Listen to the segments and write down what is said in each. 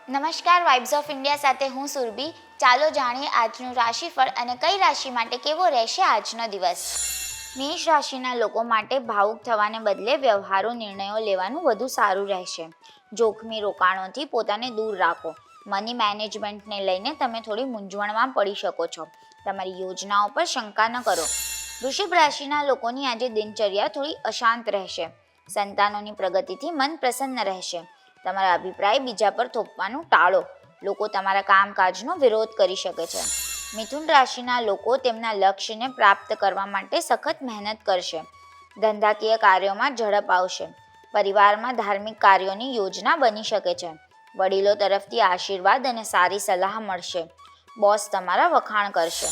નમસ્કાર, vibes of India સાથે હું સુરભી. ચાલો જાણીએ આજનું રાશિફળ અને કઈ રાશિ માટે કેવો રહેશે આજનો દિવસ. મેષ રાશિના લોકો માટે ભાવુક થવાને બદલે વ્યવહારુ નિર્ણયો લેવાનું વધુ સારું રહેશે. જોખમી રોકાણોથી પોતાને દૂર રાખો. મની મેનેજમેન્ટને લઈને તમે થોડી મૂંઝવણમાં પડી શકો છો. તમારી યોજનાઓ પર શંકા ન કરો. વૃષભ રાશિના લોકોની આજે દિનચર્યા થોડી અશાંત રહેશે. સંતાનોની પ્રગતિથી મન પ્રસન્ન રહેશે. તમારા અભિપ્રાય બીજા પર થોપવાનું ટાળો. લોકો તમારા કામકાજનો વિરોધ કરી શકે છે. મિથુન રાશિના લોકો તેમના લક્ષ્યને પ્રાપ્ત કરવા માટે સખત મહેનત કરશે. ધંધાકીય કાર્યોમાં ઝડપ આવશે. પરિવારમાં ધાર્મિક કાર્યોની યોજના બની શકે છે. વડીલો તરફથી આશીર્વાદ અને સારી સલાહ મળશે. બોસ તમારા વખાણ કરશે.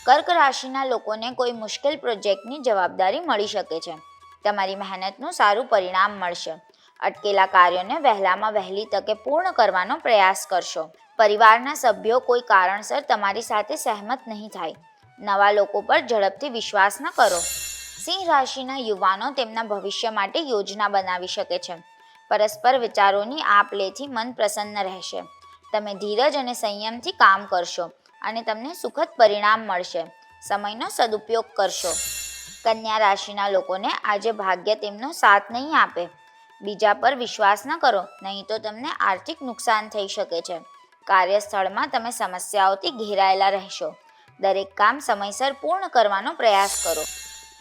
કર્ક રાશિના લોકોને કોઈ મુશ્કેલ પ્રોજેક્ટની જવાબદારી મળી શકે છે. તમારી મહેનતનું સારું પરિણામ મળશે. અટકેલા કાર્યોને વહેલામાં વહેલી તકે પૂર્ણ કરવાનો પ્રયાસ કરશો. પરિવારના સભ્યો કોઈ કારણસર તમારી સાથે સહેમત નહીં થાય. નવા લોકો પર ઝડપથી વિશ્વાસ ન કરો. સિંહ રાશિના યુવાનો તેમના ભવિષ્ય માટે યોજના બનાવી શકે છે. પરસ્પર વિચારોની આપ-લેથી મન પ્રસન્ન રહેશે. તમે ધીરજ અને સંયમથી કામ કરશો અને તમને સુખદ પરિણામ મળશે. સમયનો સદુપયોગ કરશો. કન્યા રાશિના લોકોને આજે ભાગ્ય તેમનો સાથ નહીં આપે. બીજા પર વિશ્વાસ ન કરો, નહીં તો તમને આર્થિક નુકસાન થઈ શકે છે. કાર્યસ્થળમાં તમે સમસ્યાઓથી ઘેરાયેલા રહેશો. દરેક કામ સમયસર પૂર્ણ કરવાનો પ્રયાસ કરો.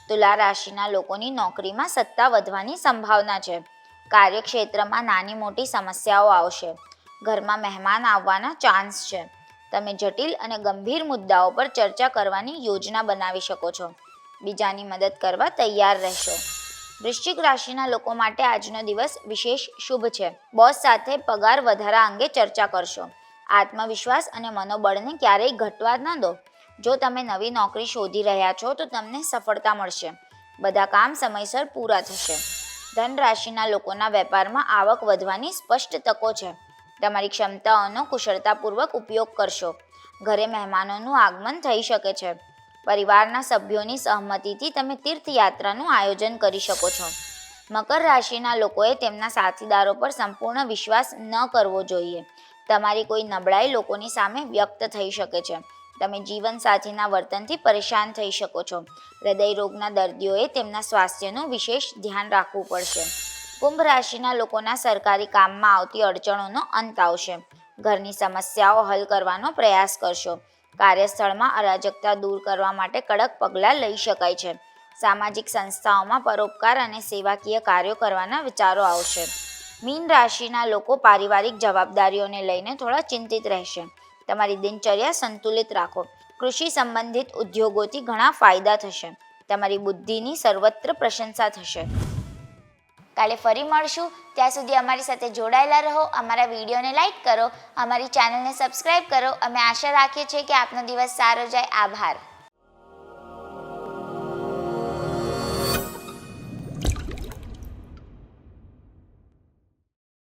તુલા રાશિના લોકોની નોકરીમાં સત્તા વધવાની સંભાવના છે. કાર્યક્ષેત્રમાં નાની મોટી સમસ્યાઓ આવશે. ઘરમાં મહેમાન આવવાના ચાન્સ છે. તમે જટિલ અને ગંભીર મુદ્દાઓ પર ચર્ચા કરવાની યોજના બનાવી શકો છો. બીજાની મદદ કરવા તૈયાર રહેશો. વૃશ્ચિક રાશિના લોકો માટે આજનો દિવસ વિશેષ શુભ છે. બોસ સાથે પગાર વધારા અંગે ચર્ચા કરશો. આત્મવિશ્વાસ અને મનોબળને ક્યારેય ઘટવા ન દો. જો તમે નવી નોકરી શોધી રહ્યા છો તો તમને સફળતા મળશે. બધા કામ સમયસર પૂરા થશે. ધન રાશિના લોકોના વેપારમાં આવક વધવાની સ્પષ્ટ તકો છે. તમારી ક્ષમતાઓનો કુશળતાપૂર્વક ઉપયોગ કરશો. ઘરે મહેમાનોનું આગમન થઈ શકે છે. પરિવારના સભ્યોની સહમતિથી તમે તીર્થયાત્રાનું આયોજન કરી શકો છો. મકર રાશિના લોકોએ તેમના સાથીદારો પર સંપૂર્ણ વિશ્વાસ ન કરવો જોઈએ. તમારી કોઈ નબળાઈ લોકોની સામે વ્યક્ત થઈ શકે છે. તમે જીવનસાથીના વર્તનથી પરેશાન થઈ શકો છો. હૃદયરોગના દર્દીઓએ તેમના સ્વાસ્થ્યનું વિશેષ ધ્યાન રાખવું પડશે. કુંભ રાશિના લોકોના સરકારી કામમાં આવતી અડચણોનો અંત આવશે. ઘરની સમસ્યાઓ હલ કરવાનો પ્રયાસ કરશો. કાર્યસ્થળમાં અરાજકતા દૂર કરવા માટે કડક પગલાં લઈ શકાય છે. સામાજિક સંસ્થાઓમાં પરોપકાર અને સેવાકીય કાર્યો કરવાના વિચારો આવશે. મીન રાશિના લોકો પારિવારિક જવાબદારીઓને લઈને થોડા ચિંતિત રહેશે. તમારી દિનચર્યા સંતુલિત રાખો. કૃષિ સંબંધિત ઉદ્યોગોથી ઘણા ફાયદા થશે. તમારી બુદ્ધિની સર્વત્ર પ્રશંસા થશે. કાલે ફરી મળશું. ત્યાં સુધી અમારી સાથે જોડાયેલા રહો. અમારા વિડીયોને લાઈક કરો, અમારી ચેનલને સબસ્ક્રાઈબ કરો. અમે આશા રાખીએ છીએ કે આપનો દિવસ સારો જાય. આભાર.